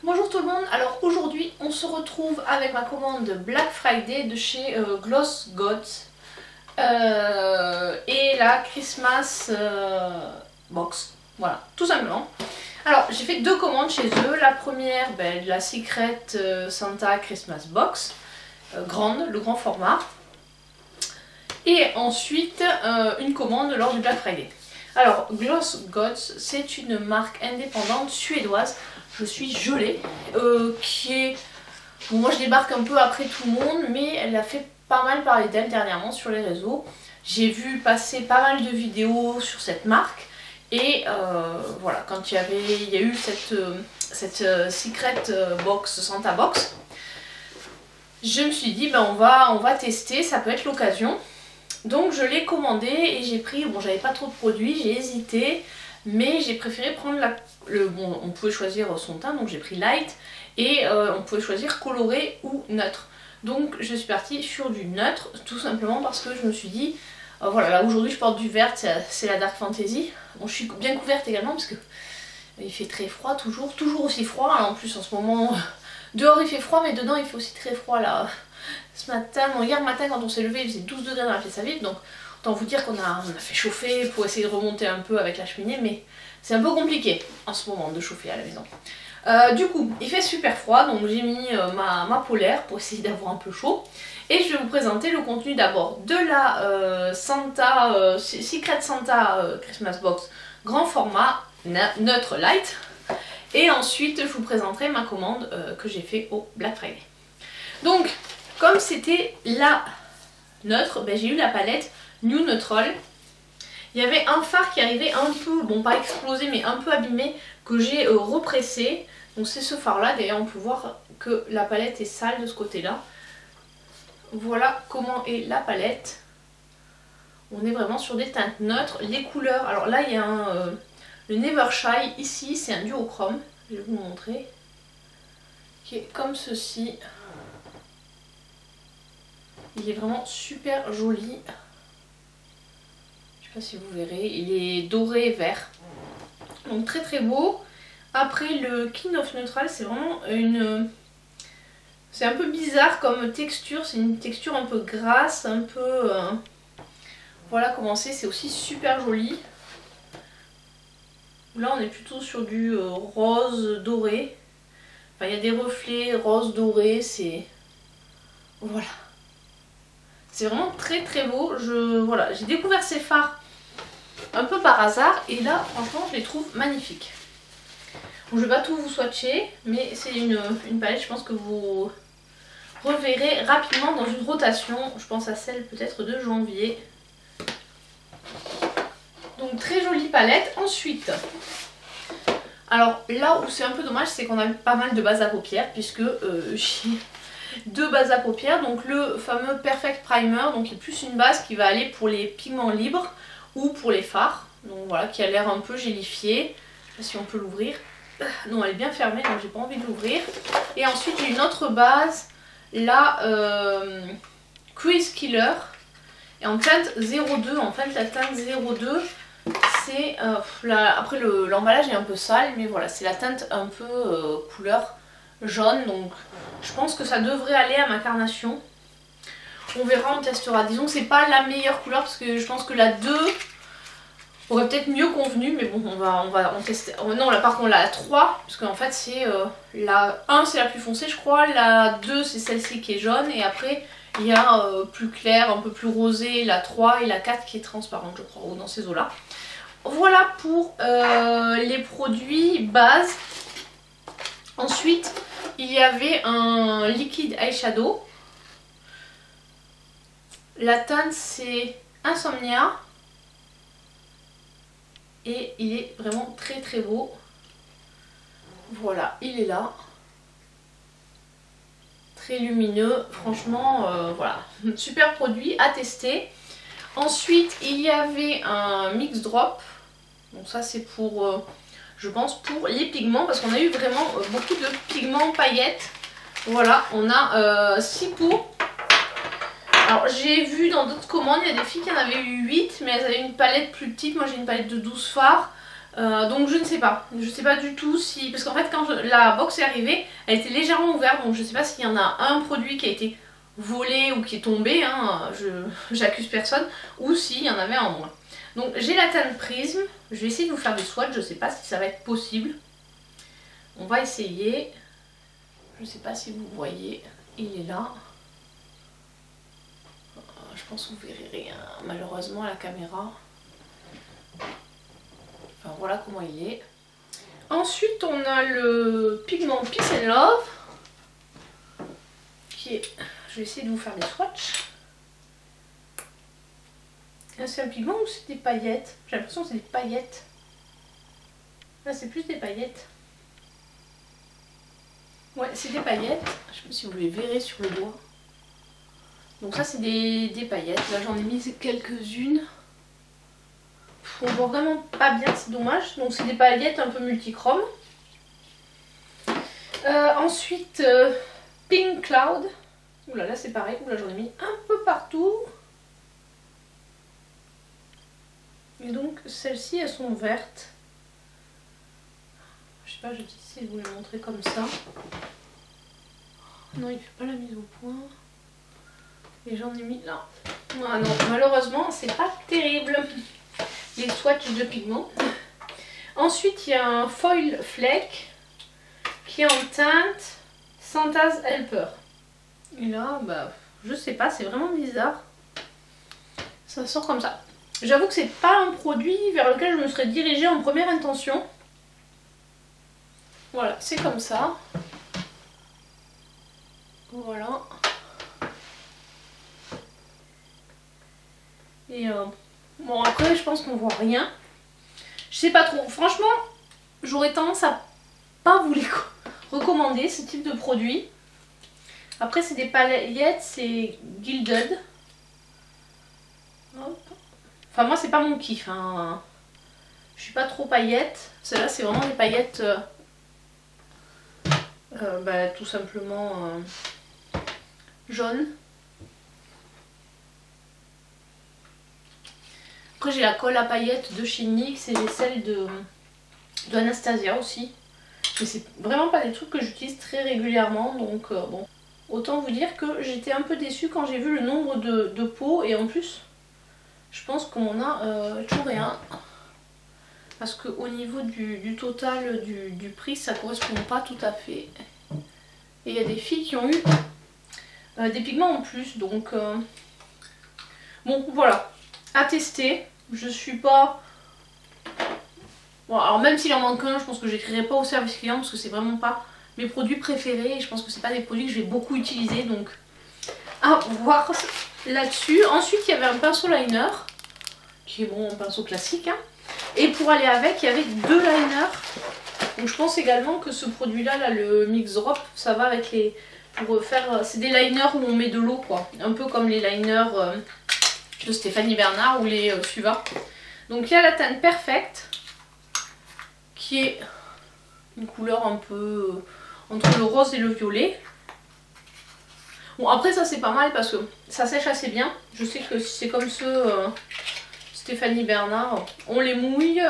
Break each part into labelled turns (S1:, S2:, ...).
S1: Bonjour tout le monde, alors aujourd'hui on se retrouve avec ma commande de Black Friday de chez Gloss Gods et la Christmas Box, voilà, tout simplement. Alors j'ai fait deux commandes chez eux, la première, la Secret Santa Christmas Box, grande, le grand format, et ensuite une commande lors du Black Friday. Alors Gloss Gods, c'est une marque indépendante suédoise, je suis gelée, qui est... Bon, moi je débarque un peu après tout le monde, mais elle a fait pas mal parler d'elle dernièrement sur les réseaux. J'ai vu passer pas mal de vidéos sur cette marque, et voilà, quand il y a eu cette Secret Box, Santa Box, je me suis dit on va tester, ça peut être l'occasion. Donc je l'ai commandé et j'ai pris, bon j'avais pas trop de produits, j'ai hésité, mais j'ai préféré prendre bon, on pouvait choisir son teint, donc j'ai pris light, et on pouvait choisir coloré ou neutre. Donc je suis partie sur du neutre, tout simplement parce que je me suis dit, voilà, là aujourd'hui je porte du vert, c'est la Dark Fantasy. Bon, je suis bien couverte également parce que il fait très froid, toujours aussi froid, hein. En plus en ce moment, dehors il fait froid, mais dedans il fait aussi très froid là. Ce matin, non, hier matin quand on s'est levé il faisait 12 degrés dans la pièce à vivre, donc autant vous dire qu'on a fait chauffer pour essayer de remonter un peu avec la cheminée, mais c'est un peu compliqué en ce moment de chauffer à la maison. Du coup il fait super froid, donc j'ai mis ma polaire pour essayer d'avoir un peu chaud, et je vais vous présenter le contenu d'abord de la Secret Santa Christmas Box grand format neutre light, et ensuite je vous présenterai ma commande que j'ai fait au Black Friday. Donc comme c'était la neutre, j'ai eu la palette New Neutral. Il y avait un fard qui arrivait un peu, bon pas explosé mais un peu abîmé, que j'ai repressé. Donc c'est ce fard là, d'ailleurs on peut voir que la palette est sale de ce côté là. Voilà comment est la palette. On est vraiment sur des teintes neutres. Les couleurs, alors là il y a le Never Shy, ici c'est un duochrome, je vais vous montrer, qui est comme ceci. Il est vraiment super joli. Je sais pas si vous verrez, il est doré et vert. Donc très très beau. Après le King of Neutral, c'est vraiment c'est un peu bizarre comme texture. C'est une texture un peu grasse, un peu... Voilà comment c'est aussi super joli. Là on est plutôt sur du rose doré. Enfin il y a des reflets rose doré, c'est... Voilà. C'est vraiment très très beau. Voilà, j'ai découvert ces fards un peu par hasard et là franchement je les trouve magnifiques. Bon, je vais pas tout vous swatcher, mais c'est une palette, je pense que vous reverrez rapidement dans une rotation. Je pense à celle peut-être de janvier. Donc très jolie palette. Ensuite, alors là où c'est un peu dommage, c'est qu'on a pas mal de bases à paupières, puisque j'ai deux bases à paupières, donc le fameux Perfect Primer, donc qui est plus une base qui va aller pour les pigments libres ou pour les fards, donc voilà, qui a l'air un peu gélifié. Je sais pas si on peut l'ouvrir, non elle est bien fermée donc j'ai pas envie de l'ouvrir. Et ensuite j'ai une autre base, la Quiz Killer, et en teinte 02, en fait la teinte 02 c'est, après l'emballage est un peu sale, mais voilà c'est la teinte un peu couleur jaune, donc je pense que ça devrait aller à ma carnation. On verra, on testera. Disons que c'est pas la meilleure couleur parce que je pense que la 2 aurait peut-être mieux convenu, mais bon on tester. Oh, non là par contre la 3, parce qu'en fait c'est la 1 c'est la plus foncée je crois, la 2 c'est celle-ci qui est jaune, et après il y a plus clair, un peu plus rosé, la 3, et la 4 qui est transparente je crois, ou dans ces eaux là. Voilà pour les produits base. Ensuite il y avait un liquide eyeshadow. La teinte c'est Insomnia. Et il est vraiment très très beau. Voilà, il est là. Très lumineux. Franchement, voilà. Super produit à tester. Ensuite, il y avait un mix drop. Donc ça c'est pour... je pense pour les pigments, parce qu'on a eu vraiment beaucoup de pigments paillettes. Voilà, on a 6 pots. Alors j'ai vu dans d'autres commandes, il y a des filles qui en avaient eu 8, mais elles avaient une palette plus petite. Moi j'ai une palette de 12 fards. Donc je ne sais pas du tout si... Parce qu'en fait quand la box est arrivée, elle était légèrement ouverte, donc je ne sais pas s'il y en a un produit qui a été volé ou qui est tombé, hein, j'accuse personne, ou s'il y en avait en moins. Donc j'ai la teinte Prisme, je vais essayer de vous faire des swatchs, je ne sais pas si ça va être possible. On va essayer, je ne sais pas si vous voyez, il est là. Je pense que vous verrez rien, malheureusement à la caméra. Enfin voilà comment il est. Ensuite on a le pigment Peace and Love, qui est... Je vais essayer de vous faire des swatchs. C'est un pigment ou c'est des paillettes? J'ai l'impression que c'est des paillettes. Là c'est plus des paillettes. Ouais, c'est des paillettes. Je sais pas si vous les verrez sur le doigt. Donc ça c'est des paillettes. Là j'en ai mis quelques-unes. On voit vraiment pas bien, c'est dommage. Donc c'est des paillettes un peu multichromes. Ensuite Pink Cloud. Oula, là c'est pareil. Oula, j'en ai mis un peu partout. Et donc celles-ci elles sont vertes. Je sais pas, je vais essayer de vous les montrer comme ça. Non, il fait pas la mise au point. Et j'en ai mis là. Ah non, malheureusement c'est pas terrible. Les swatchs de pigments. Ensuite il y a un foil flake qui est en teinte Santa's Helper. Et là, bah, je sais pas, c'est vraiment bizarre. Ça sort comme ça. J'avoue que c'est pas un produit vers lequel je me serais dirigée en première intention. Voilà, c'est comme ça. Voilà. Et bon, après, je pense qu'on voit rien. Je sais pas trop. Franchement, j'aurais tendance à pas vous les recommander, ce type de produit. Après, c'est des paillettes, c'est Gilded. Hop. Enfin, moi, c'est pas mon kiff. Hein. Je suis pas trop paillettes. Celle-là, c'est vraiment des paillettes... bah, tout simplement jaunes. Après, j'ai la colle à paillettes de chez NYX et celle de Anastasia aussi. Mais c'est vraiment pas des trucs que j'utilise très régulièrement. Donc, bon. Autant vous dire que j'étais un peu déçue quand j'ai vu le nombre de pots. Et en plus, je pense qu'on a toujours rien. Parce qu'au niveau du total du prix, ça correspond pas tout à fait. Et il y a des filles qui ont eu des pigments en plus. Donc, bon, voilà. À tester. Je suis pas... Bon, alors même s'il en manque un, je pense que je n'écrirai pas au service client parce que c'est vraiment pas mes produits préférés. Et je pense que c'est pas des produits que je vais beaucoup utiliser. Donc, à voir là-dessus. Ensuite, il y avait un pinceau liner. Qui est bon, un pinceau classique. Hein. Et pour aller avec, il y avait 2 liners. Donc je pense également que ce produit-là, là, le Mix Drop, ça va avec les... Pour faire... C'est des liners où on met de l'eau, quoi. Un peu comme les liners de Stéphanie Bernard ou les Suva. Donc il y a la teinte Perfect, qui est une couleur un peu entre le rose et le violet. Bon, après ça c'est pas mal parce que ça sèche assez bien. Je sais que c'est comme ceux... Stéphanie Bernard, on les mouille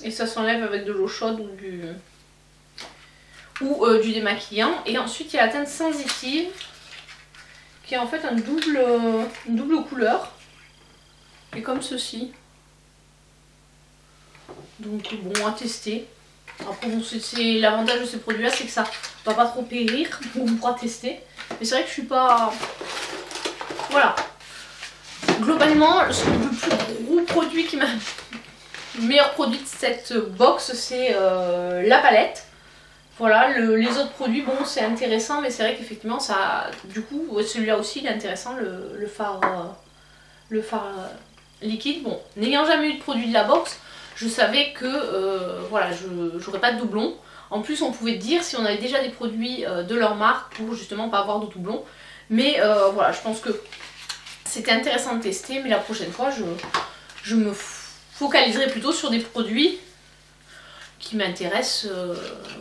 S1: et ça s'enlève avec de l'eau chaude ou du démaquillant. Et ensuite il y a la teinte sensitive qui est en fait une double couleur et comme ceci. Donc bon, à tester. Après bon, c'est l'avantage de ces produits là, c'est que ça va pas trop périr, donc on pourra tester. Mais c'est vrai que je suis pas... Voilà. Globalement, le plus gros produit qui m'a... Le meilleur produit de cette box, c'est la palette. Voilà, les autres produits, bon, c'est intéressant, mais c'est vrai qu'effectivement, ça... Du coup, celui-là aussi, il est intéressant, le fard liquide. Bon, n'ayant jamais eu de produit de la box, je savais que, voilà, j'aurais pas de doublons. En plus, on pouvait dire si on avait déjà des produits de leur marque pour justement pas avoir de doublons. Mais voilà, je pense que c'était intéressant de tester, mais la prochaine fois, je me focaliserai plutôt sur des produits qui m'intéressent.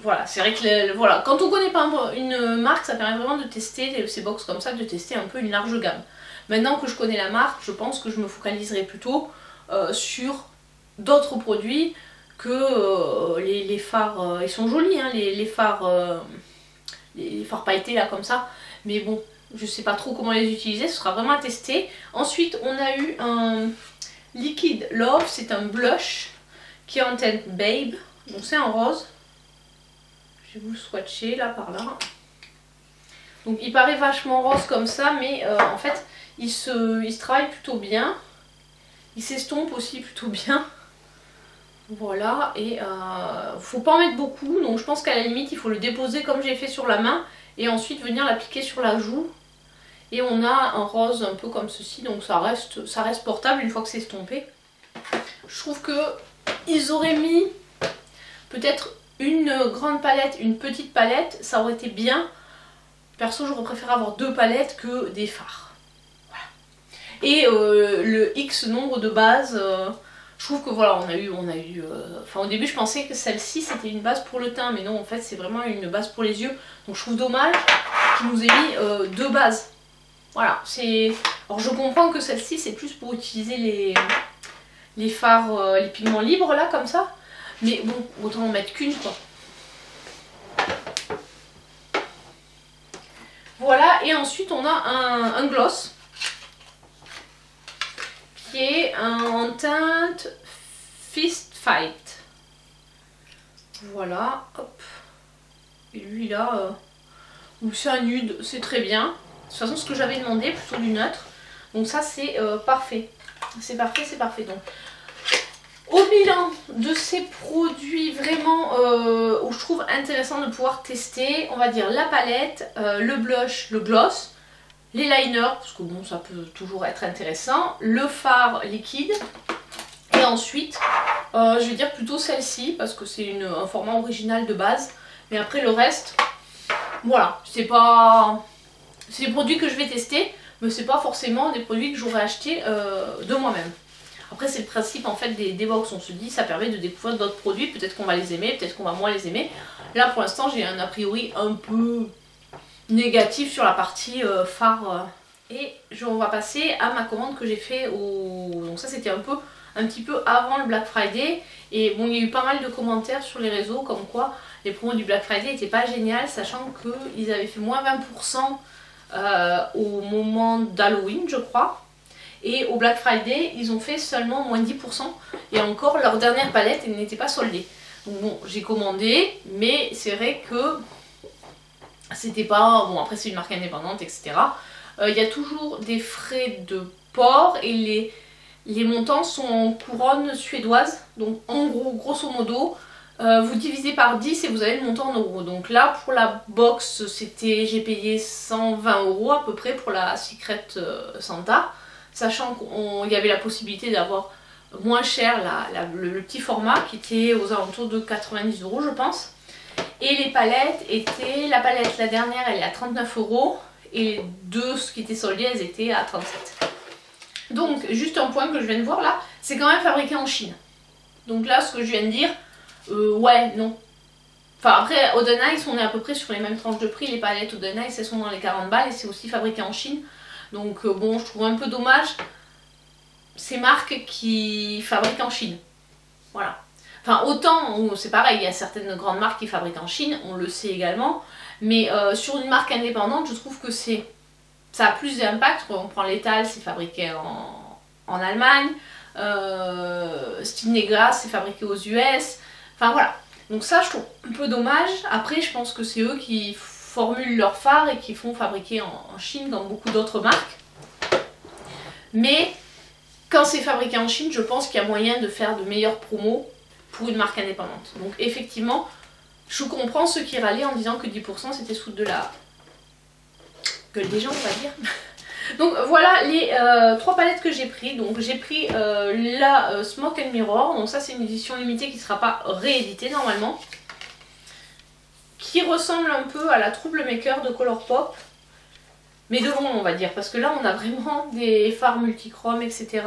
S1: Voilà, c'est vrai que voilà, quand on connaît pas une marque, ça permet vraiment de tester ces box comme ça, de tester un peu une large gamme. Maintenant que je connais la marque, je pense que je me focaliserai plutôt sur d'autres produits que les fards. Ils sont jolis, hein, les fards pailletés là comme ça, mais bon, je sais pas trop comment les utiliser, ce sera vraiment à tester. Ensuite, on a eu un Liquid Love, c'est un blush qui est en teinte Babe, donc c'est en rose. Je vais vous le swatcher là par là. Donc il paraît vachement rose comme ça, mais en fait il se travaille plutôt bien. Il s'estompe aussi plutôt bien. Voilà, et faut pas en mettre beaucoup, donc je pense qu'à la limite il faut le déposer comme j'ai fait sur la main et ensuite venir l'appliquer sur la joue. Et on a un rose un peu comme ceci, donc ça reste portable une fois que c'est estompé. Je trouve que ils auraient mis peut-être une grande palette, une petite palette, ça aurait été bien. Perso, j'aurais préféré avoir 2 palettes que des fards. Voilà. Et le X nombre de bases, je trouve que voilà, on a eu enfin au début je pensais que celle-ci c'était une base pour le teint, mais non en fait c'est vraiment une base pour les yeux. Donc je trouve dommage qu'ils nous aient mis 2 bases. Voilà, alors je comprends que celle-ci c'est plus pour utiliser les fards, les pigments libres là comme ça. Mais bon, autant en mettre qu'une quoi. Voilà, et ensuite on a un gloss qui est en teinte Fist Fight. Voilà, hop. Et lui là, c'est un nude, c'est très bien. De toute façon, ce que j'avais demandé, plutôt du neutre. Donc ça c'est parfait. C'est parfait, c'est parfait. Donc au bilan de ces produits vraiment où je trouve intéressant de pouvoir tester, on va dire la palette, le blush, le gloss, les liners, parce que bon ça peut toujours être intéressant, le fard liquide, et ensuite je vais dire plutôt celle-ci parce que c'est un format original de base, mais après le reste, voilà, c'est des produits que je vais tester, mais c'est pas forcément des produits que j'aurais acheté de moi-même. Après c'est le principe en fait des box, on se dit ça permet de découvrir d'autres produits, peut-être qu'on va les aimer, peut-être qu'on va moins les aimer. Là pour l'instant j'ai un a priori un peu négatif sur la partie fard. Et on va passer à ma commande que j'ai fait donc ça c'était un petit peu avant le Black Friday. Et bon il y a eu pas mal de commentaires sur les réseaux comme quoi les promos du Black Friday n'étaient pas géniales, sachant qu'ils avaient fait moins 20% au moment d'Halloween je crois. Et au Black Friday, ils ont fait seulement moins 10%. Et encore, leur dernière palette, elle n'était pas soldée. Donc bon, j'ai commandé, mais c'est vrai que c'était pas... Bon, après c'est une marque indépendante, etc. Il y a toujours des frais de port et les montants sont en couronne suédoise. Donc en gros, grosso modo, vous divisez par 10 et vous avez le montant en euros. Donc là, pour la box, j'ai payé 120 € à peu près pour la Secret Santa. Sachant qu'il y avait la possibilité d'avoir moins cher le petit format qui était aux alentours de 90 € je pense. Et les palettes étaient, la dernière elle est à 39 € et les deux qui étaient soldées elles étaient à 37. Donc juste un point que je viens de voir là, c'est quand même fabriqué en Chine. Donc là ce que je viens de dire, ouais non. Enfin après Oden Ice on est à peu près sur les mêmes tranches de prix, les palettes Oden Ice elles sont dans les 40 balles et c'est aussi fabriqué en Chine. Donc bon, je trouve un peu dommage ces marques qui fabriquent en Chine. Voilà. Enfin autant, c'est pareil, il y a certaines grandes marques qui fabriquent en Chine, on le sait également. Mais sur une marque indépendante, je trouve que ça a plus d'impact. On prend Lethal, c'est fabriqué en Allemagne. Style Negra, c'est fabriqué aux US. Enfin voilà. Donc ça, je trouve un peu dommage. Après, je pense que c'est eux qui formulent leurs fards et qui font fabriquer en Chine comme beaucoup d'autres marques. Mais quand c'est fabriqué en Chine, je pense qu'il y a moyen de faire de meilleures promos pour une marque indépendante. Donc effectivement, je comprends ceux qui râlaient en disant que 10% c'était sous de la gueule des gens, on va dire. Donc voilà les 3 palettes que j'ai pris. Donc j'ai pris la Smoke and Mirror. Donc ça c'est une édition limitée qui ne sera pas rééditée normalement. Qui ressemble un peu à la Troublemaker de Colourpop. Mais de loin on va dire. Parce que là on a vraiment des fards multichromes etc.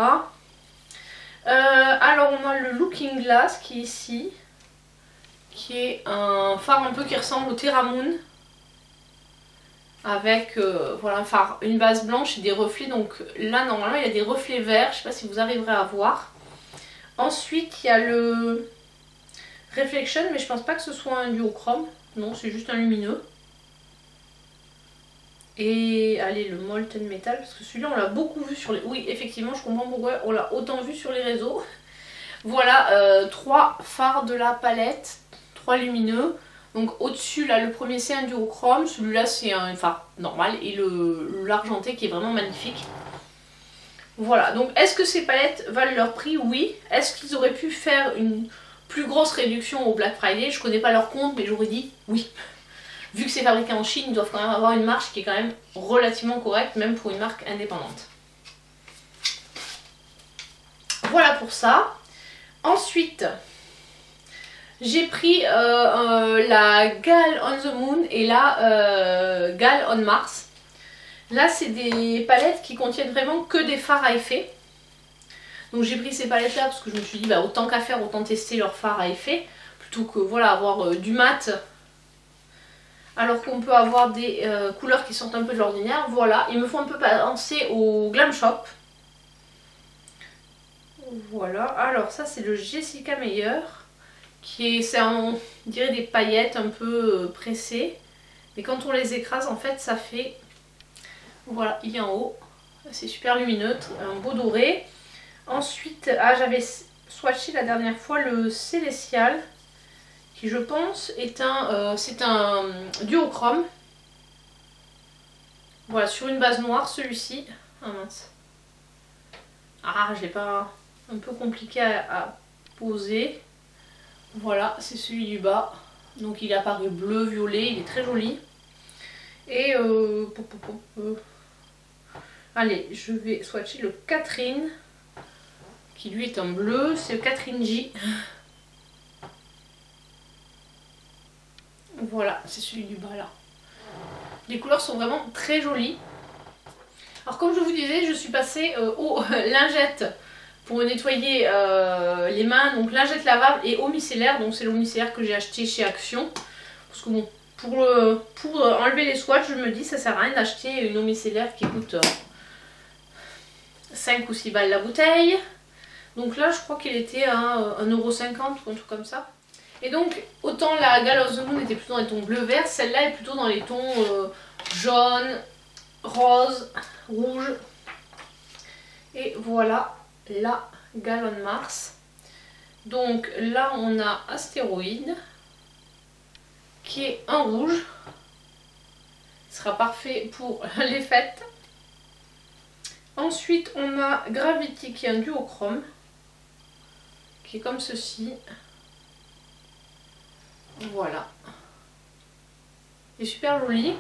S1: Alors on a le Looking Glass qui est ici. Qui est un phare un peu qui ressemble au Terra Moon. Avec voilà, un phare, une base blanche et des reflets. Donc là normalement il y a des reflets verts, je ne sais pas si vous arriverez à voir. Ensuite il y a le Reflection, mais je pense pas que ce soit un duochrome. Non, c'est juste un lumineux. Et allez, le Molten Metal, parce que celui-là on l'a beaucoup vu sur les... Oui, effectivement, je comprends pourquoi on l'a autant vu sur les réseaux. Voilà, 3 fards de la palette, 3 lumineux. Donc au-dessus, là, le premier c'est un duochrome, celui-là c'est un phare normal, et l'argenté qui est vraiment magnifique. Voilà, donc est-ce que ces palettes valent leur prix? Oui. Est-ce qu'ils auraient pu faire une plus grosse réduction au Black Friday? Je connais pas leur compte, mais j'aurais dit oui. Vu que c'est fabriqué en Chine, ils doivent quand même avoir une marge qui est quand même relativement correcte, même pour une marque indépendante. Voilà pour ça. Ensuite, j'ai pris la Gal on the Moon et la Gal on Mars. Là, c'est des palettes qui contiennent vraiment que des fards à effet. Donc j'ai pris ces palettes là parce que je me suis dit bah, autant qu'à faire, autant tester leurs fards à effet. Plutôt que voilà, avoir du mat alors qu'on peut avoir des couleurs qui sortent un peu de l'ordinaire. Voilà, ils me font un peu penser au Glam Shop. Voilà, alors ça c'est le Jessica Meyer, qui est, on dirait des paillettes un peu pressées, mais quand on les écrase en fait ça fait, voilà, il est en haut, c'est super lumineux, un beau doré. Ensuite, j'avais swatché la dernière fois le Célestial, qui je pense est c'est un duochrome, voilà, sur une base noire celui-ci. Ah mince, je l'ai pas... un peu compliqué à poser. Voilà, c'est celui du bas. Donc il apparaît bleu, violet, il est très joli. Et allez, je vais swatcher le Catherine, qui lui est en bleu, c'est le Catherine J. Voilà, c'est celui du bas là. Les couleurs sont vraiment très jolies. Alors comme je vous disais, je suis passée aux lingettes pour nettoyer les mains, donc lingette lavable et eau micellaire. Donc c'est l'eau micellaire que j'ai acheté chez Action. Parce que bon, pour enlever les swatchs, je me dis ça sert à rien d'acheter une eau micellaire qui coûte 5 ou 6 balles la bouteille. Donc là je crois qu'il était à 1,50 € ou un truc comme ça. Et donc autant la Gal of the Moon était plutôt dans les tons bleu-vert, celle-là est plutôt dans les tons jaune, rose, rouge. Et voilà la Gal on Mars. Donc là on a Astéroïde qui est en rouge. Ce sera parfait pour les fêtes. Ensuite on a Gravity qui est un duochrome, qui est comme ceci. Voilà. Il est super joli.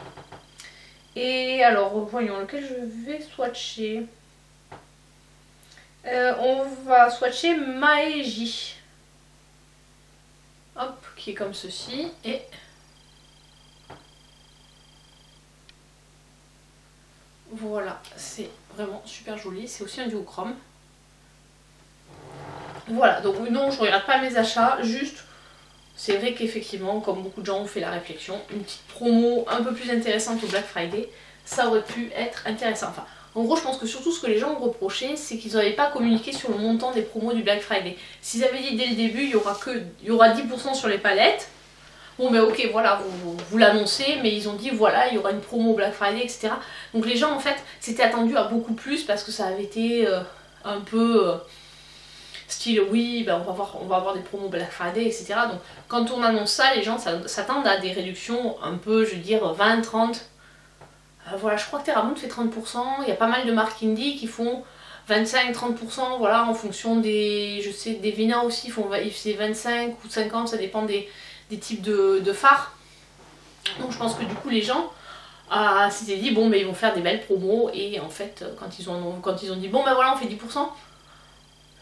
S1: Et alors voyons lequel je vais swatcher. On va swatcher Maeji. Hop, qui est comme ceci. Et voilà, c'est vraiment super joli. C'est aussi un duochrome. Voilà, donc non, je regarde pas mes achats, juste c'est vrai qu'effectivement, comme beaucoup de gens ont fait la réflexion, une petite promo un peu plus intéressante au Black Friday, ça aurait pu être intéressant. Enfin, en gros, je pense que surtout ce que les gens ont reproché, c'est qu'ils n'avaient pas communiqué sur le montant des promos du Black Friday. S'ils avaient dit dès le début, il y aura 10% sur les palettes, bon ben ok, voilà, vous l'annoncez, mais ils ont dit voilà, il y aura une promo Black Friday, etc. Donc les gens en fait s'étaient attendus à beaucoup plus parce que ça avait été un peu... style oui, ben on va avoir des promos Black Friday, etc. Donc quand on annonce ça, les gens s'attendent à des réductions un peu, je veux dire, 20, 30. Voilà, je crois que Terramont fait 30%. Il y a pas mal de marques indie qui font 25-30%, voilà, en fonction des... Je sais, des Vina aussi, c'est 25 ou 50, ça dépend des types de phares. Donc je pense que du coup les gens s'étaient dit bon, mais ils vont faire des belles promos. Et en fait, quand ils ont dit bon ben voilà, on fait 10%.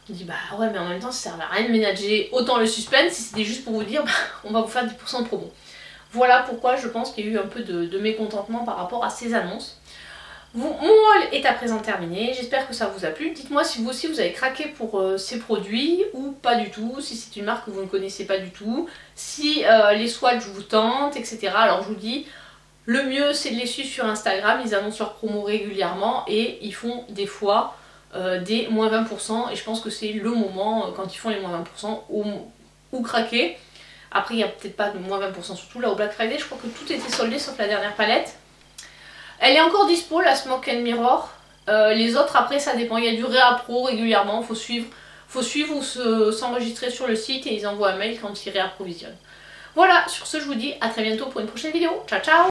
S1: On dit bah ouais, mais en même temps ça servait à rien de ménager autant le suspense si c'était juste pour vous dire bah, on va vous faire 10% de promo. Voilà pourquoi je pense qu'il y a eu un peu de mécontentement par rapport à ces annonces. Mon haul est à présent terminé, j'espère que ça vous a plu. Dites-moi si vous aussi vous avez craqué pour ces produits ou pas du tout, si c'est une marque que vous ne connaissez pas du tout, si les swatchs vous tentent, etc. Alors je vous dis, le mieux c'est de les suivre sur Instagram, ils annoncent leurs promos régulièrement et ils font des fois des moins 20%, et je pense que c'est le moment, quand ils font les moins 20%, où craquer. Après il n'y a peut-être pas de moins 20% surtout là au Black Friday, je crois que tout était soldé sauf la dernière palette. Elle est encore dispo, la Smoke and Mirror. Les autres après ça dépend, il y a du réappro régulièrement, faut suivre ou s'enregistrer sur le site et ils envoient un mail quand ils réapprovisionnent. Voilà, sur ce je vous dis à très bientôt pour une prochaine vidéo. Ciao ciao!